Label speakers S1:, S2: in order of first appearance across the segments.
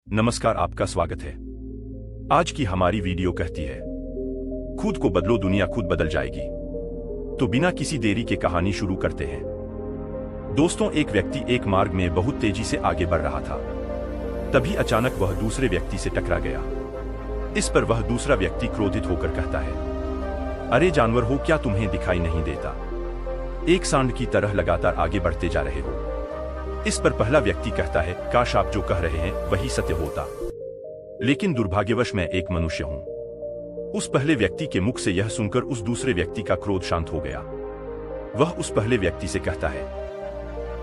S1: नमस्कार, आपका स्वागत है। आज की हमारी वीडियो कहती है, खुद को बदलो, दुनिया खुद बदल जाएगी। तो बिना किसी देरी के कहानी शुरू करते हैं। दोस्तों, एक व्यक्ति एक मार्ग में बहुत तेजी से आगे बढ़ रहा था। तभी अचानक वह दूसरे व्यक्ति से टकरा गया। इस पर वह दूसरा व्यक्ति क्रोधित होकर कहता है, अरे जानवर हो, क्या तुम्हें दिखाई नहीं देता? एक सांड की तरह लगातार आगे बढ़ते जा रहे हो। इस पर पहला व्यक्ति कहता है, काश आप जो कह रहे हैं वही सत्य होता, लेकिन दुर्भाग्यवश मैं एक मनुष्य हूं। उस पहले व्यक्ति के मुख से यह सुनकर उस दूसरे व्यक्ति का क्रोध शांत हो गया। वह उस पहले व्यक्ति से कहता है,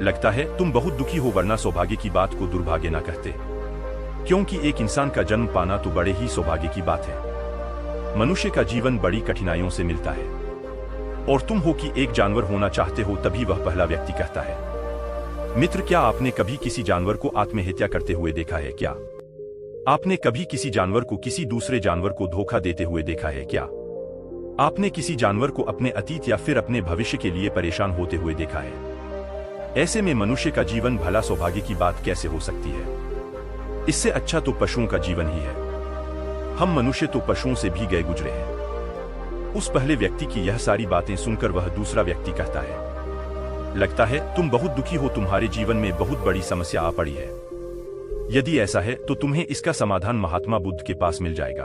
S1: लगता है तुम बहुत दुखी हो, वरना सौभाग्य की बात को दुर्भाग्य ना कहते, क्योंकि एक इंसान का जन्म पाना तो बड़े ही सौभाग्य की बात है। मनुष्य का जीवन बड़ी कठिनाइयों से मिलता है, और तुम हो कि एक जानवर होना चाहते हो। तभी वह पहला व्यक्ति कहता है, मित्र, क्या आपने कभी किसी जानवर को आत्महत्या करते हुए देखा है क्या? आपने कभी किसी जानवर को किसी दूसरे जानवर को धोखा देते हुए देखा है क्या? आपने किसी जानवर को अपने अतीत या फिर अपने भविष्य के लिए परेशान होते हुए देखा है? ऐसे में मनुष्य का जीवन भला सौभाग्य की बात कैसे हो सकती है? इससे अच्छा तो पशुओं का जीवन ही है। हम मनुष्य तो पशुओं से भी गए गुजरे हैं। उस पहले व्यक्ति की यह सारी बातें सुनकर वह दूसरा व्यक्ति कहता है, लगता है तुम बहुत दुखी हो, तुम्हारे जीवन में बहुत बड़ी समस्या आ पड़ी है। यदि ऐसा है तो तुम्हें इसका समाधान महात्मा बुद्ध के पास मिल जाएगा,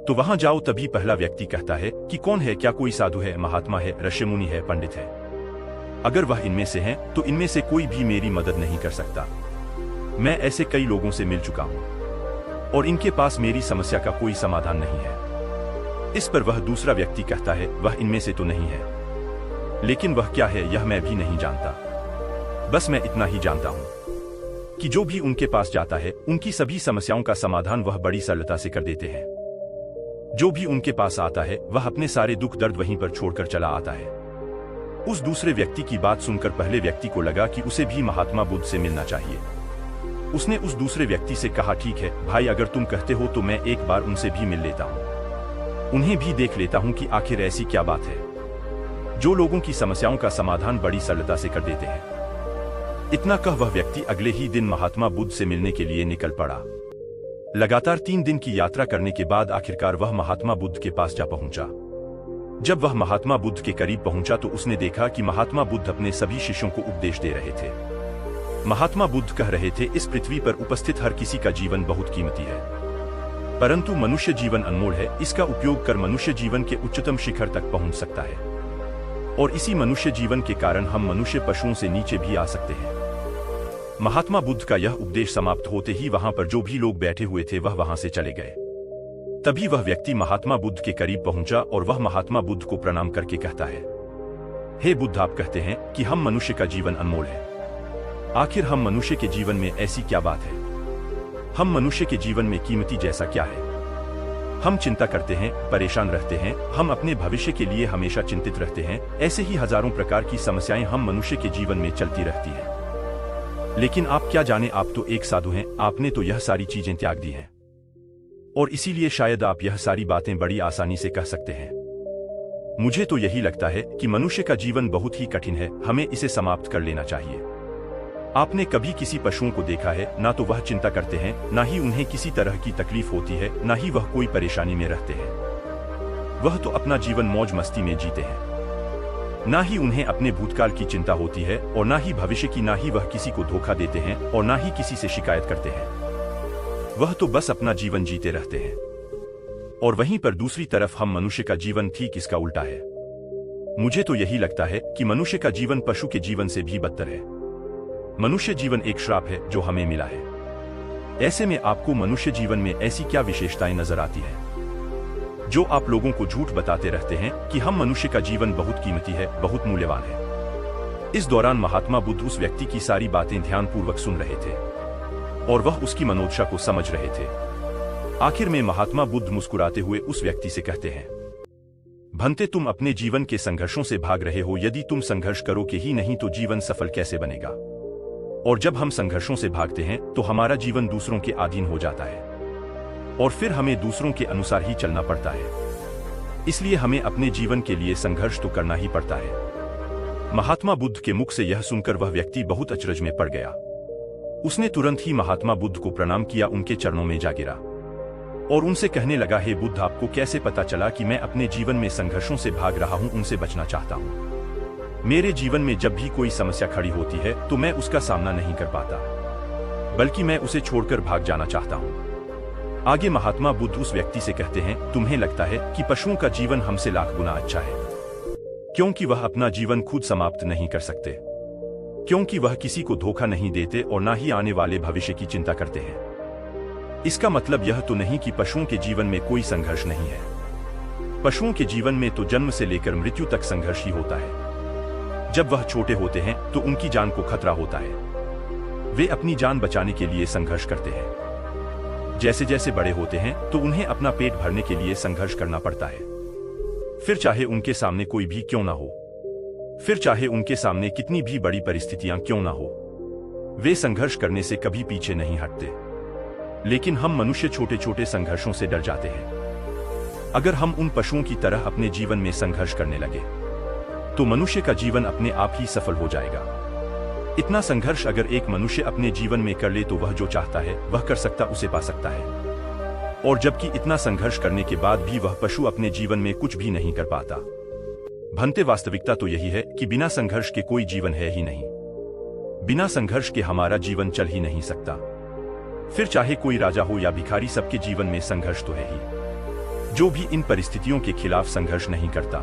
S1: तो वहां जाओ। तभी पहला व्यक्ति कहता है कि कौन है? क्या कोई साधु है, महात्मा है, ऋषिमुनि है, पंडित है? अगर वह इनमें से है तो इनमें से कोई भी मेरी मदद नहीं कर सकता। मैं ऐसे कई लोगों से मिल चुका हूं और इनके पास मेरी समस्या का कोई समाधान नहीं है। इस पर वह दूसरा व्यक्ति कहता है, वह इनमें से तो नहीं है, लेकिन वह क्या है यह मैं भी नहीं जानता। बस मैं इतना ही जानता हूं कि जो भी उनके पास जाता है उनकी सभी समस्याओं का समाधान वह बड़ी सरलता से कर देते हैं। जो भी उनके पास आता है वह अपने सारे दुख दर्द वहीं पर छोड़कर चला आता है। उस दूसरे व्यक्ति की बात सुनकर पहले व्यक्ति को लगा कि उसे भी महात्मा बुद्ध से मिलना चाहिए। उसने उस दूसरे व्यक्ति से कहा, ठीक है भाई, अगर तुम कहते हो तो मैं एक बार उनसे भी मिल लेता हूं, उन्हें भी देख लेता हूं कि आखिर ऐसी क्या बात है जो लोगों की समस्याओं का समाधान बड़ी सरलता से कर देते हैं। इतना कह वह व्यक्ति अगले ही दिन महात्मा बुद्ध से मिलने के लिए निकल पड़ा। लगातार 3 दिन की यात्रा करने के बाद आखिरकार वह महात्मा बुद्ध के पास जा पहुंचा। जब वह महात्मा बुद्ध के करीब पहुंचा तो उसने देखा कि महात्मा बुद्ध अपने सभी शिष्यों को उपदेश दे रहे थे। महात्मा बुद्ध कह रहे थे, इस पृथ्वी पर उपस्थित हर किसी का जीवन बहुत कीमती है, परंतु मनुष्य जीवन अनमोल है। इसका उपयोग कर मनुष्य जीवन के उच्चतम शिखर तक पहुंच सकता है, और इसी मनुष्य जीवन के कारण हम मनुष्य पशुओं से नीचे भी आ सकते हैं। महात्मा बुद्ध का यह उपदेश समाप्त होते ही वहां पर जो भी लोग बैठे हुए थे वह वहां से चले गए। तभी वह व्यक्ति महात्मा बुद्ध के करीब पहुंचा और वह महात्मा बुद्ध को प्रणाम करके कहता है, हे बुद्ध, आप कहते हैं कि हम मनुष्य का जीवन अनमोल है। आखिर हम मनुष्य के जीवन में ऐसी क्या बात है? हम मनुष्य के जीवन में कीमती जैसा क्या है? हम चिंता करते हैं, परेशान रहते हैं, हम अपने भविष्य के लिए हमेशा चिंतित रहते हैं। ऐसे ही हजारों प्रकार की समस्याएं हम मनुष्य के जीवन में चलती रहती हैं। लेकिन आप क्या जाने, आप तो एक साधु हैं, आपने तो यह सारी चीजें त्याग दी हैं, और इसीलिए शायद आप यह सारी बातें बड़ी आसानी से कह सकते हैं। मुझे तो यही लगता है कि मनुष्य का जीवन बहुत ही कठिन है, हमें इसे समाप्त कर लेना चाहिए। आपने कभी किसी पशुओं को देखा है? ना तो वह चिंता करते हैं, ना ही उन्हें किसी तरह की तकलीफ होती है, ना ही वह कोई परेशानी में रहते हैं। वह तो अपना जीवन मौज मस्ती में जीते हैं। ना ही उन्हें अपने भूतकाल की चिंता होती है, और ना ही भविष्य की। ना ही वह किसी को धोखा देते हैं, और ना ही किसी से शिकायत करते हैं। वह तो बस अपना जीवन जीते रहते हैं। और वहीं पर दूसरी तरफ हम मनुष्य का जीवन ठीक इसका उल्टा है। मुझे तो यही लगता है कि मनुष्य का जीवन पशु के जीवन से भी बदतर है। मनुष्य जीवन एक श्राप है जो हमें मिला है। ऐसे में आपको मनुष्य जीवन में ऐसी क्या विशेषताएं नजर आती हैं जो आप लोगों को झूठ बताते रहते हैं कि हम मनुष्य का जीवन बहुत कीमती है, बहुत मूल्यवान है? इस दौरान महात्मा बुद्ध उस व्यक्ति की सारी बातें ध्यानपूर्वक सुन रहे थे, और वह उसकी मनोदशा को समझ रहे थे। आखिर में महात्मा बुद्ध मुस्कुराते हुए उस व्यक्ति से कहते हैं, भंते, तुम अपने जीवन के संघर्षों से भाग रहे हो। यदि तुम संघर्ष करोगे ही नहीं तो जीवन सफल कैसे बनेगा? और जब हम संघर्षों से भागते हैं तो हमारा जीवन दूसरों के अधीन हो जाता है, और फिर हमें दूसरों के अनुसार ही चलना पड़ता है। इसलिए हमें अपने जीवन के लिए संघर्ष तो करना ही पड़ता है। महात्मा बुद्ध के मुख से यह सुनकर वह व्यक्ति बहुत अचरज में पड़ गया। उसने तुरंत ही महात्मा बुद्ध को प्रणाम किया, उनके चरणों में जा गिरा और उनसे कहने लगा, हे बुद्ध, आपको कैसे पता चला कि मैं अपने जीवन में संघर्षों से भाग रहा हूं, उनसे बचना चाहता हूं। मेरे जीवन में जब भी कोई समस्या खड़ी होती है तो मैं उसका सामना नहीं कर पाता, बल्कि मैं उसे छोड़कर भाग जाना चाहता हूं। आगे महात्मा बुद्ध उस व्यक्ति से कहते हैं, तुम्हें लगता है कि पशुओं का जीवन हमसे लाख गुना अच्छा है, क्योंकि वह अपना जीवन खुद समाप्त नहीं कर सकते, क्योंकि वह किसी को धोखा नहीं देते और ना ही आने वाले भविष्य की चिंता करते हैं। इसका मतलब यह तो नहीं कि पशुओं के जीवन में कोई संघर्ष नहीं है। पशुओं के जीवन में तो जन्म से लेकर मृत्यु तक संघर्ष ही होता है। जब वह छोटे होते हैं तो उनकी जान को खतरा होता है, वे अपनी जान बचाने के लिए संघर्ष करते हैं। जैसे जैसे बड़े होते हैं तो उन्हें अपना पेट भरने के लिए संघर्ष करना पड़ता है, फिर चाहे उनके सामने कोई भी क्यों ना हो, फिर चाहे उनके सामने कितनी भी बड़ी परिस्थितियां क्यों ना हो, वे संघर्ष करने से कभी पीछे नहीं हटते। लेकिन हम मनुष्य छोटे छोटे संघर्षों से डर जाते हैं। अगर हम उन पशुओं की तरह अपने जीवन में संघर्ष करने लगे तो मनुष्य का जीवन अपने आप ही सफल हो जाएगा। इतना संघर्ष अगर एक मनुष्य अपने जीवन में कर ले तो वह जो चाहता है वह कर सकता, उसे पा सकता है। और जबकि इतना संघर्ष करने के बाद भी वह पशु अपने जीवन में कुछ भी नहीं कर पाता। भंते वास्तविकता तो यही है कि बिना संघर्ष के कोई जीवन है ही नहीं। बिना संघर्ष के हमारा जीवन चल ही नहीं सकता। फिर चाहे कोई राजा हो या भिखारी, सबके जीवन में संघर्ष तो है ही। जो भी इन परिस्थितियों के खिलाफ संघर्ष नहीं करता,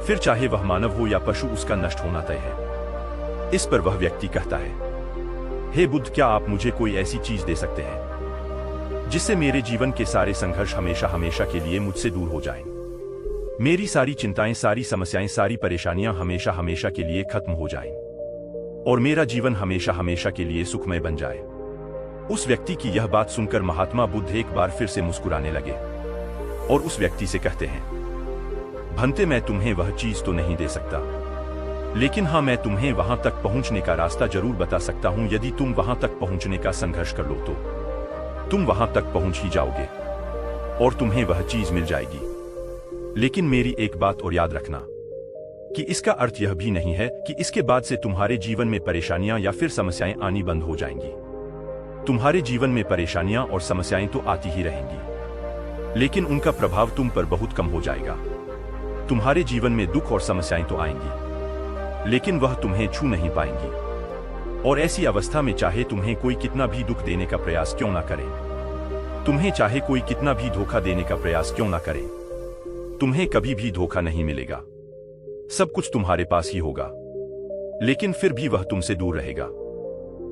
S1: फिर चाहे वह मानव हो या पशु, उसका नष्ट होना तय है। इस पर वह व्यक्ति कहता है, हे बुद्ध, क्या आप मुझे कोई ऐसी चीज दे सकते हैं जिससे मेरे जीवन के सारे संघर्ष हमेशा हमेशा के लिए मुझसे दूर हो जाएं? मेरी सारी चिंताएं, सारी समस्याएं, सारी परेशानियां हमेशा हमेशा के लिए खत्म हो जाएं और मेरा जीवन हमेशा हमेशा के लिए सुखमय बन जाए। उस व्यक्ति की यह बात सुनकर महात्मा बुद्ध एक बार फिर से मुस्कुराने लगे और उस व्यक्ति से कहते हैं, भंते, मैं तुम्हें वह चीज तो नहीं दे सकता, लेकिन हाँ, मैं तुम्हें वहां तक पहुंचने का रास्ता जरूर बता सकता हूं। यदि तुम वहां तक पहुंचने का संघर्ष कर लो तो तुम वहां तक पहुंच ही जाओगे और तुम्हें वह चीज मिल जाएगी। लेकिन मेरी एक बात और याद रखना कि इसका अर्थ यह भी नहीं है कि इसके बाद से तुम्हारे जीवन में परेशानियां या फिर समस्याएं आनी बंद हो जाएंगी। तुम्हारे जीवन में परेशानियां और समस्याएं तो आती ही रहेंगी, लेकिन उनका प्रभाव तुम पर बहुत कम हो जाएगा। तुम्हारे जीवन में दुख और समस्याएं तो आएंगी, लेकिन वह तुम्हें छू नहीं पाएंगी। और ऐसी अवस्था में चाहे तुम्हें कोई कितना भी दुख देने का प्रयास क्यों ना करे, तुम्हें चाहे कोई कितना भी धोखा देने का प्रयास क्यों ना करे, तुम्हें कभी भी धोखा नहीं मिलेगा। सब कुछ तुम्हारे पास ही होगा, लेकिन फिर भी वह तुमसे दूर रहेगा।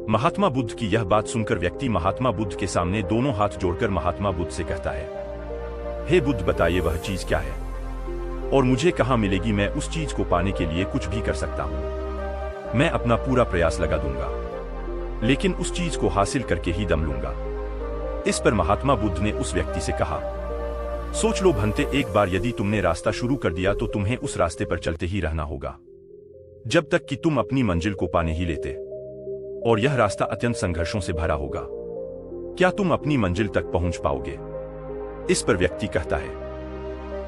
S1: महात्मा बुद्ध की यह बात सुनकर व्यक्ति महात्मा बुद्ध के सामने दोनों हाथ जोड़कर महात्मा बुद्ध से कहता है, हे बुद्ध, बताइए वह चीज क्या है और मुझे कहां मिलेगी? मैं उस चीज को पाने के लिए कुछ भी कर सकता हूं। मैं अपना पूरा प्रयास लगा दूंगा, लेकिन उस चीज को हासिल करके ही दम लूंगा। इस पर महात्मा बुद्ध ने उस व्यक्ति से कहा, सोच लो भंते, एक बार यदि तुमने रास्ता शुरू कर दिया तो तुम्हें उस रास्ते पर चलते ही रहना होगा जब तक कि तुम अपनी मंजिल को पाने ही लेते, और यह रास्ता अत्यंत संघर्षों से भरा होगा। क्या तुम अपनी मंजिल तक पहुंच पाओगे? इस पर व्यक्ति कहता है,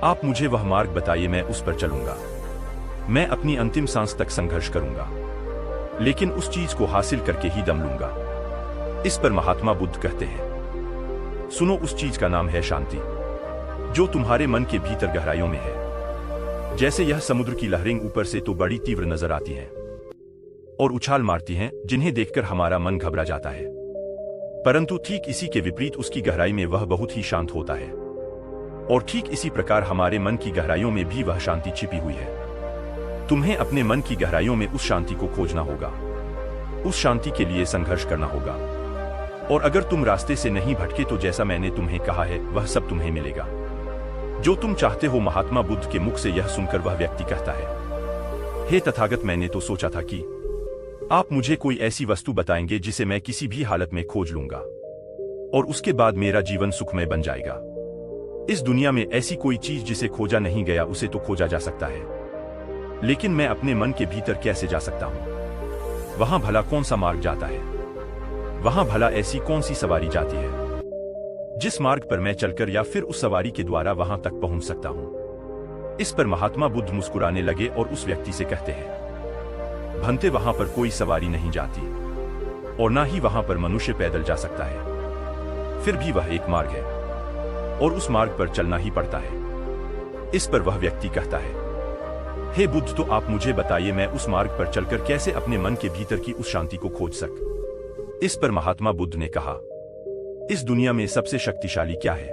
S1: आप मुझे वह मार्ग बताइए, मैं उस पर चलूंगा। मैं अपनी अंतिम सांस तक संघर्ष करूंगा, लेकिन उस चीज को हासिल करके ही दम लूंगा। इस पर महात्मा बुद्ध कहते हैं, सुनो, उस चीज का नाम है शांति, जो तुम्हारे मन के भीतर गहराइयों में है। जैसे यह समुद्र की लहरें ऊपर से तो बड़ी तीव्र नजर आती हैं और उछाल मारती हैं, जिन्हें देखकर हमारा मन घबरा जाता है, परंतु ठीक इसी के विपरीत उसकी गहराई में वह बहुत ही शांत होता है। और ठीक इसी प्रकार हमारे मन की गहराइयों में भी वह शांति छिपी हुई है। तुम्हें अपने मन की गहराइयों में उस शांति को खोजना होगा, उस शांति के लिए संघर्ष करना होगा। और अगर तुम रास्ते से नहीं भटके तो जैसा मैंने तुम्हें कहा है वह सब तुम्हें मिलेगा, जो तुम चाहते हो। महात्मा बुद्ध के मुख से यह सुनकर वह व्यक्ति कहता है, हे तथागत, मैंने तो सोचा था कि आप मुझे कोई ऐसी वस्तु बताएंगे जिसे मैं किसी भी हालत में खोज लूंगा और उसके बाद मेरा जीवन सुखमय बन जाएगा। इस दुनिया में ऐसी कोई चीज जिसे खोजा नहीं गया उसे तो खोजा जा सकता है, लेकिन मैं अपने मन के भीतर कैसे जा सकता हूं? वहां भला कौन सा मार्ग जाता है? वहां भला ऐसी कौन सी सवारी जाती है जिस मार्ग पर मैं चलकर या फिर उस सवारी के द्वारा वहां तक पहुंच सकता हूं? इस पर महात्मा बुद्ध मुस्कुराने लगे और उस व्यक्ति से कहते हैं, भंते, वहां पर कोई सवारी नहीं जाती, और ना ही वहां पर मनुष्य पैदल जा सकता है। फिर भी वह एक मार्ग है और उस मार्ग पर चलना ही पड़ता है। इस पर वह व्यक्ति कहता है, हे बुद्ध, तो आप मुझे बताइए मैं उस मार्ग पर चलकर कैसे अपने मन के भीतर की उस शांति को खोज सक। इस पर महात्मा बुद्ध ने कहा, इस दुनिया में सबसे शक्तिशाली क्या है?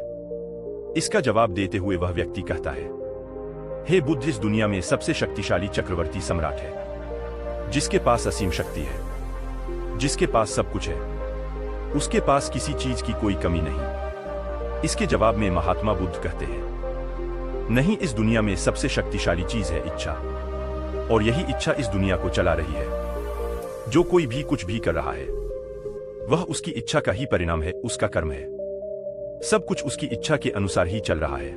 S1: इसका जवाब देते हुए वह व्यक्ति कहता है, हे बुद्ध, इस दुनिया में सबसे शक्तिशाली चक्रवर्ती सम्राट है, जिसके पास असीम शक्ति है, जिसके पास सब कुछ है, उसके पास किसी चीज की कोई कमी नहीं। इसके जवाब में महात्मा बुद्ध कहते हैं, नहीं, इस दुनिया में सबसे शक्तिशाली चीज है इच्छा, और यही इच्छा इस दुनिया को चला रही है। जो कोई भी कुछ भी कर रहा है वह उसकी इच्छा का ही परिणाम है, उसका कर्म है। सब कुछ उसकी इच्छा के अनुसार ही चल रहा है।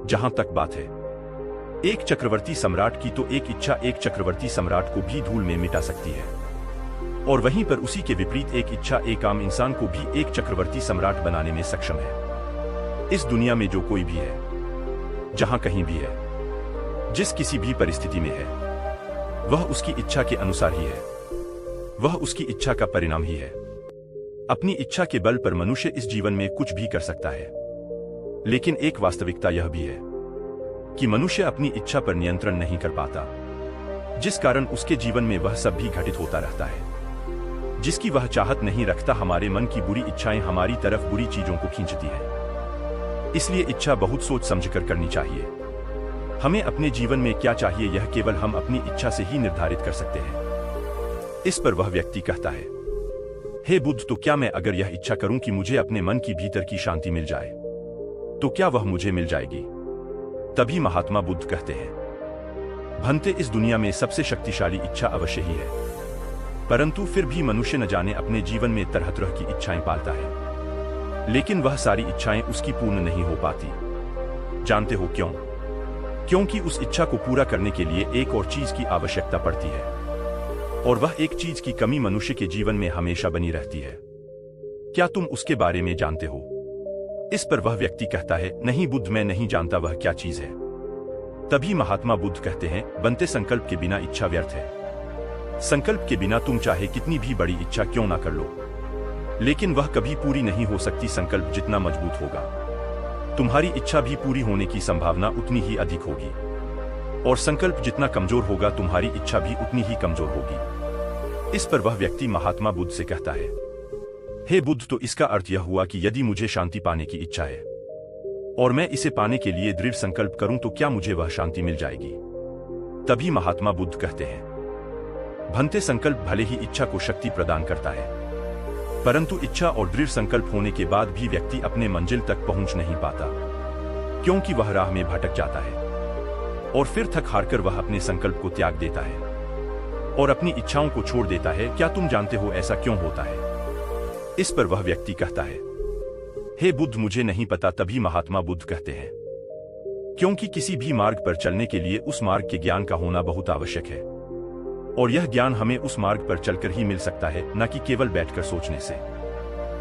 S1: जहां तक बात है एक चक्रवर्ती सम्राट की, तो एक इच्छा एक चक्रवर्ती सम्राट को भी धूल में मिटा सकती है, और वहीं पर उसी के विपरीत एक इच्छा एक आम इंसान को भी एक चक्रवर्ती सम्राट बनाने में सक्षम है। इस दुनिया में जो कोई भी है, जहां कहीं भी है, जिस किसी भी परिस्थिति में है, वह उसकी इच्छा के अनुसार ही है, वह उसकी इच्छा का परिणाम ही है। अपनी इच्छा के बल पर मनुष्य इस जीवन में कुछ भी कर सकता है, लेकिन एक वास्तविकता यह भी है कि मनुष्य अपनी इच्छा पर नियंत्रण नहीं कर पाता, जिस कारण उसके जीवन में वह सब भी घटित होता रहता है जिसकी वह चाहत नहीं रखता। हमारे मन की बुरी इच्छाएं हमारी तरफ बुरी चीजों को खींचती है, इसलिए इच्छा बहुत सोच समझकर करनी चाहिए। हमें अपने जीवन में क्या चाहिए यह केवल हम अपनी इच्छा से ही निर्धारित कर सकते हैं। इस पर वह व्यक्ति कहता है, हे बुद्ध, तो क्या मैं अगर यह इच्छा करूं कि मुझे अपने मन की भीतर की शांति मिल जाए, तो क्या वह मुझे मिल जाएगी? तभी महात्मा बुद्ध कहते हैं, भंते, इस दुनिया में सबसे शक्तिशाली इच्छा अवश्य ही है, परंतु फिर भी मनुष्य न जाने अपने जीवन में तरह तरह की इच्छाएं पालता है, लेकिन वह सारी इच्छाएं उसकी पूर्ण नहीं हो पाती। जानते हो क्यों? क्योंकि उस इच्छा को पूरा करने के लिए एक और चीज की आवश्यकता पड़ती है, और वह एक चीज की कमी मनुष्य के जीवन में हमेशा बनी रहती है। क्या तुम उसके बारे में जानते हो? इस पर वह व्यक्ति कहता है, नहीं बुद्ध, मैं नहीं जानता वह क्या चीज है। तभी महात्मा बुद्ध कहते हैं, बनते, संकल्प के बिना इच्छा व्यर्थ है। संकल्प के बिना तुम चाहे कितनी भी बड़ी इच्छा क्यों ना कर लो, लेकिन वह कभी पूरी नहीं हो सकती। संकल्प जितना मजबूत होगा, तुम्हारी इच्छा भी पूरी होने की संभावना उतनी ही अधिक होगी, और संकल्प जितना कमजोर होगा, तुम्हारी इच्छा भी उतनी ही कमजोर होगी। इस पर वह व्यक्ति महात्मा बुद्ध से कहता है, हे बुद्ध, तो इसका अर्थ यह हुआ कि यदि मुझे शांति पाने की इच्छा है और मैं इसे पाने के लिए दृढ़ संकल्प करूं, तो क्या मुझे वह शांति मिल जाएगी? तभी महात्मा बुद्ध कहते हैं, भंते, संकल्प भले ही इच्छा को शक्ति प्रदान करता है, परंतु इच्छा और दृढ़ संकल्प होने के बाद भी व्यक्ति अपने मंजिल तक पहुंच नहीं पाता, क्योंकि वह राह में भटक जाता है और फिर थक हारकर वह अपने संकल्प को त्याग देता है और अपनी इच्छाओं को छोड़ देता है। क्या तुम जानते हो ऐसा क्यों होता है? इस पर वह व्यक्ति कहता है, हे बुद्ध, मुझे नहीं पता। तभी महात्मा बुद्ध कहते हैं, क्योंकि किसी भी मार्ग पर चलने के लिए उस मार्ग के ज्ञान का होना बहुत आवश्यक है, और यह ज्ञान हमें उस मार्ग पर चलकर ही मिल सकता है, न कि केवल बैठकर सोचने से।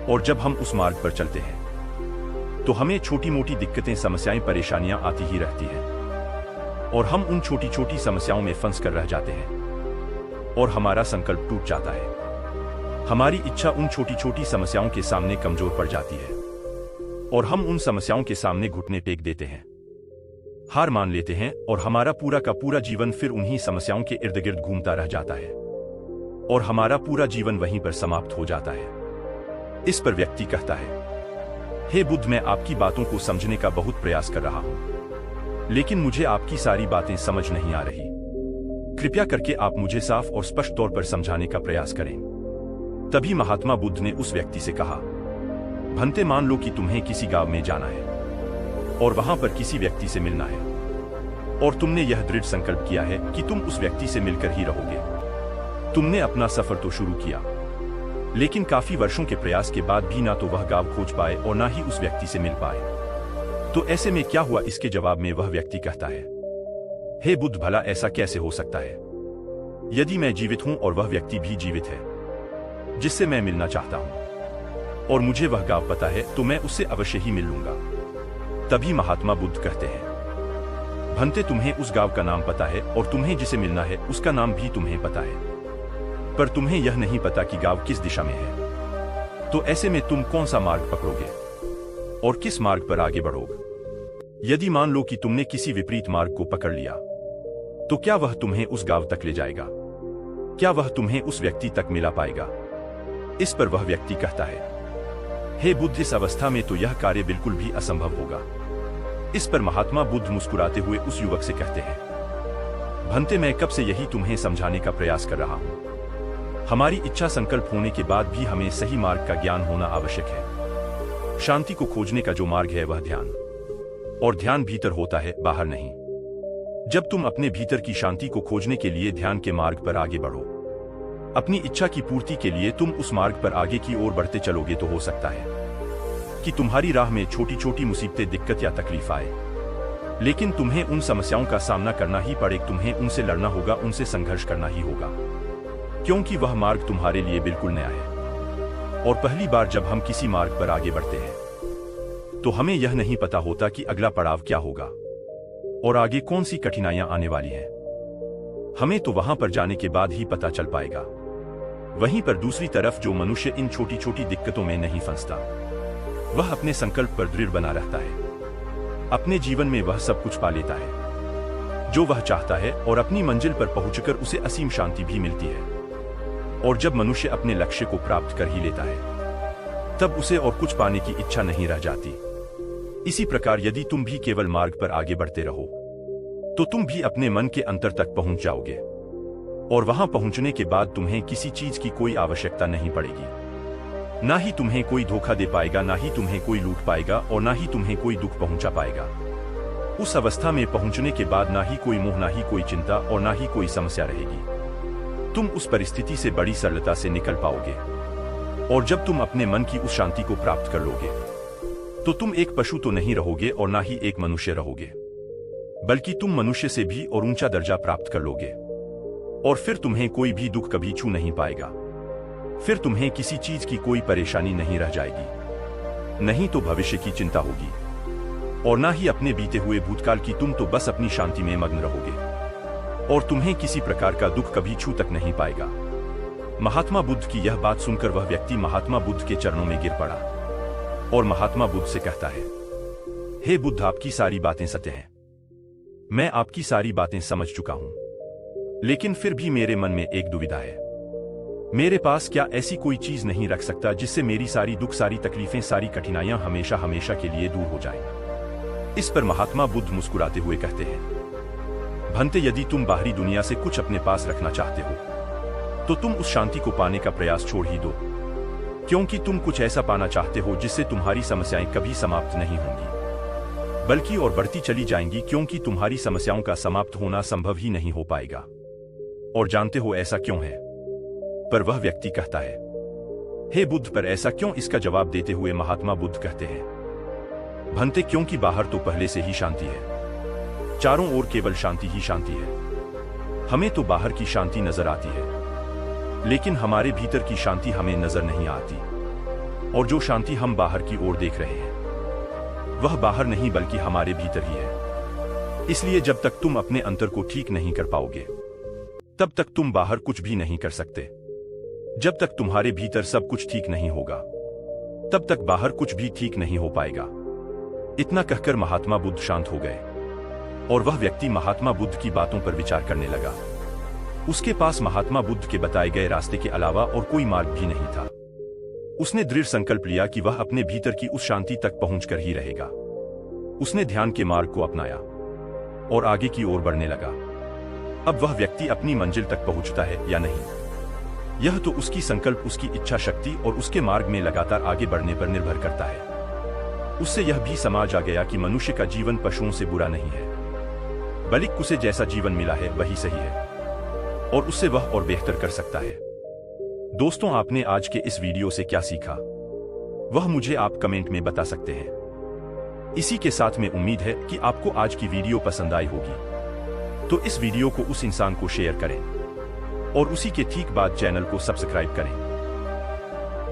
S1: और जब हम उस मार्ग पर चलते हैं तो हमें छोटी मोटी दिक्कतें, समस्याएं, परेशानियां आती ही रहती हैं, और हम उन छोटी छोटी समस्याओं में फंस कर रह जाते हैं और हमारा संकल्प टूट जाता है। हमारी इच्छा उन छोटी छोटी समस्याओं के सामने कमजोर पड़ जाती है और हम उन समस्याओं के सामने घुटने टेक देते हैं, हार मान लेते हैं, और हमारा पूरा का पूरा जीवन फिर उन्हीं समस्याओं के इर्द गिर्द घूमता रह जाता है और हमारा पूरा जीवन वहीं पर समाप्त हो जाता है। इस पर व्यक्ति कहता है, हे बुद्ध, मैं आपकी बातों को समझने का बहुत प्रयास कर रहा हूं, लेकिन मुझे आपकी सारी बातें समझ नहीं आ रही। कृपया करके आप मुझे साफ और स्पष्ट तौर पर समझाने का प्रयास करें। तभी महात्मा बुद्ध ने उस व्यक्ति से कहा, भंते, मान लो कि तुम्हें किसी गांव में जाना है और वहां पर किसी व्यक्ति से मिलना है, और तुमने यह दृढ़ संकल्प किया है कि तुम उस व्यक्ति से मिलकर ही रहोगे। तुमने अपना सफर तो शुरू किया, लेकिन काफी वर्षों के प्रयास के बाद भी ना तो वह गांव खोज पाए और ना ही उस व्यक्ति से मिल पाए। तो ऐसे में क्या हुआ? इसके जवाब में वह व्यक्ति कहता है, हे बुद्ध, भला ऐसा कैसे हो सकता है? यदि मैं जीवित हूं और वह व्यक्ति भी जीवित है जिससे मैं मिलना चाहता हूं, और मुझे वह गांव पता है, तो मैं उससे अवश्य ही मिल लूंगा। तभी महात्मा बुद्ध कहते हैं, भंते, तुम्हें उस गांव का नाम पता है और तुम्हें जिसे मिलना है उसका नाम भी तुम्हें पता है, पर तुम्हें यह नहीं पता कि गांव किस दिशा में है। तो ऐसे में तुम कौन सा मार्ग पकड़ोगे और किस मार्ग पर आगे बढ़ोगे? यदि मान लो कि तुमने किसी विपरीत मार्ग को पकड़ लिया, तो क्या वह तुम्हें उस गांव तक ले जाएगा? क्या वह तुम्हें उस व्यक्ति तक मिला पाएगा? इस पर वह व्यक्ति कहता है, हे बुद्ध, इस अवस्था में तो यह कार्य बिल्कुल भी असंभव होगा। इस पर महात्मा बुद्ध मुस्कुराते हुए उस युवक से कहते हैं, भंते, मैं कब से यही तुम्हें समझाने का प्रयास कर रहा हूं। हमारी इच्छा संकल्प होने के बाद भी हमें सही मार्ग का ज्ञान होना आवश्यक है। शांति को खोजने का जो मार्ग है वह ध्यान, और ध्यान भीतर होता है, बाहर नहीं। जब तुम अपने भीतर की शांति को खोजने के लिए ध्यान के मार्ग पर आगे बढ़ो, अपनी इच्छा की पूर्ति के लिए तुम उस मार्ग पर आगे की ओर बढ़ते चलोगे, तो हो सकता है कि तुम्हारी राह में छोटी छोटी मुसीबतें, दिक्कत या तकलीफ आए, लेकिन तुम्हें उन समस्याओं का सामना करना ही पड़े। तुम्हें उनसे लड़ना होगा, उनसे संघर्ष करना ही होगा, क्योंकि वह मार्ग तुम्हारे लिए बिल्कुल नया है। और पहली बार जब हम किसी मार्ग पर आगे बढ़ते हैं, तो हमें यह नहीं पता होता कि अगला पड़ाव क्या होगा और आगे कौन सी कठिनाइयां आने वाली हैं। हमें तो वहां पर जाने के बाद ही पता चल पाएगा। वहीं पर दूसरी तरफ जो मनुष्य इन छोटी छोटी दिक्कतों में नहीं फंसता, वह अपने संकल्प पर दृढ़ बना रहता है। अपने जीवन में वह सब कुछ पा लेता है जो वह चाहता है, और अपनी मंजिल पर पहुंचकर उसे असीम शांति भी मिलती है। और जब मनुष्य अपने लक्ष्य को प्राप्त कर ही लेता है, तब उसे और कुछ पाने की इच्छा नहीं रह जाती। इसी प्रकार यदि तुम भी केवल मार्ग पर आगे बढ़ते रहो, तो तुम भी अपने मन के अंतर तक पहुंच जाओगे, और वहां पहुंचने के बाद तुम्हें किसी चीज की कोई आवश्यकता नहीं पड़ेगी। ना ही तुम्हें कोई धोखा दे पाएगा, ना ही तुम्हें कोई लूट पाएगा, और ना ही तुम्हें कोई दुख पहुंचा पाएगा। उस अवस्था में पहुंचने के बाद ना ही कोई मोह, ना ही कोई चिंता, और ना ही कोई समस्या रहेगी। तुम उस परिस्थिति से बड़ी सरलता से निकल पाओगे। और जब तुम अपने मन की उस शांति को प्राप्त कर लोगे, तो तुम एक पशु तो नहीं रहोगे, और ना ही एक मनुष्य रहोगे, बल्कि तुम मनुष्य से भी और ऊंचा दर्जा प्राप्त कर लोगे। और फिर तुम्हें कोई भी दुख कभी छू नहीं पाएगा। फिर तुम्हें किसी चीज की कोई परेशानी नहीं रह जाएगी, नहीं तो भविष्य की चिंता होगी, और ना ही अपने बीते हुए भूतकाल की। तुम तो बस अपनी शांति में मग्न रहोगे, और तुम्हें किसी प्रकार का दुख कभी छू तक नहीं पाएगा। महात्मा बुद्ध की यह बात सुनकर वह व्यक्ति महात्मा बुद्ध के चरणों में गिर पड़ा, और महात्मा बुद्ध से कहता है, हे बुद्ध, आपकी सारी बातें सत्य हैं। मैं आपकी सारी बातें समझ चुका हूं, लेकिन फिर भी मेरे मन में एक दुविधा है। मेरे पास क्या ऐसी कोई चीज नहीं रख सकता जिससे मेरी सारी दुख, सारी तकलीफें, सारी कठिनाइयां हमेशा हमेशा के लिए दूर हो जाएं? इस पर महात्मा बुद्ध मुस्कुराते हुए कहते हैं, भंते, यदि तुम बाहरी दुनिया से कुछ अपने पास रखना चाहते हो, तो तुम उस शांति को पाने का प्रयास छोड़ ही दो, क्योंकि तुम कुछ ऐसा पाना चाहते हो जिससे तुम्हारी समस्याएं कभी समाप्त नहीं होंगी, बल्कि और बढ़ती चली जाएंगी, क्योंकि तुम्हारी समस्याओं का समाप्त होना संभव ही नहीं हो पाएगा। और जानते हो ऐसा क्यों है? पर वह व्यक्ति कहता है, हे बुद्ध, पर ऐसा क्यों? इसका जवाब देते हुए महात्मा बुद्ध कहते हैं, भंते, क्योंकि बाहर तो पहले से ही शांति है। चारों ओर केवल शांति ही शांति है। हमें तो बाहर की शांति नजर आती है, लेकिन हमारे भीतर की शांति हमें नजर नहीं आती। और जो शांति हम बाहर की ओर देख रहे हैं, वह बाहर नहीं बल्कि हमारे भीतर ही है। इसलिए जब तक तुम अपने अंतर को ठीक नहीं कर पाओगे, तब तक तुम बाहर कुछ भी नहीं कर सकते। जब तक तुम्हारे भीतर सब कुछ ठीक नहीं होगा, तब तक बाहर कुछ भी ठीक नहीं हो पाएगा। इतना कहकर महात्मा बुद्ध शांत हो गए, और वह व्यक्ति महात्मा बुद्ध की बातों पर विचार करने लगा। उसके पास महात्मा बुद्ध के बताए गए रास्ते के अलावा और कोई मार्ग भी नहीं था। उसने दृढ़ संकल्प लिया कि वह अपने भीतर की उस शांति तक पहुंचकर ही रहेगा। उसने ध्यान के मार्ग को अपनाया और आगे की ओर बढ़ने लगा। अब वह व्यक्ति अपनी मंजिल तक पहुंचता है या नहीं, यह तो उसकी संकल्प, उसकी इच्छा शक्ति और उसके मार्ग में लगातार आगे बढ़ने पर निर्भर करता है। उससे यह भी समझ आ गया कि मनुष्य का जीवन पशुओं से बुरा नहीं है, बल्कि उसे जैसा जीवन मिला है वही सही है, और उससे वह और बेहतर कर सकता है। दोस्तों, आपने आज के इस वीडियो से क्या सीखा, वह मुझे आप कमेंट में बता सकते हैं। इसी के साथ में उम्मीद है कि आपको आज की वीडियो पसंद आई होगी, तो इस वीडियो को उस इंसान को शेयर करें और उसी के ठीक बाद चैनल को सब्सक्राइब करें।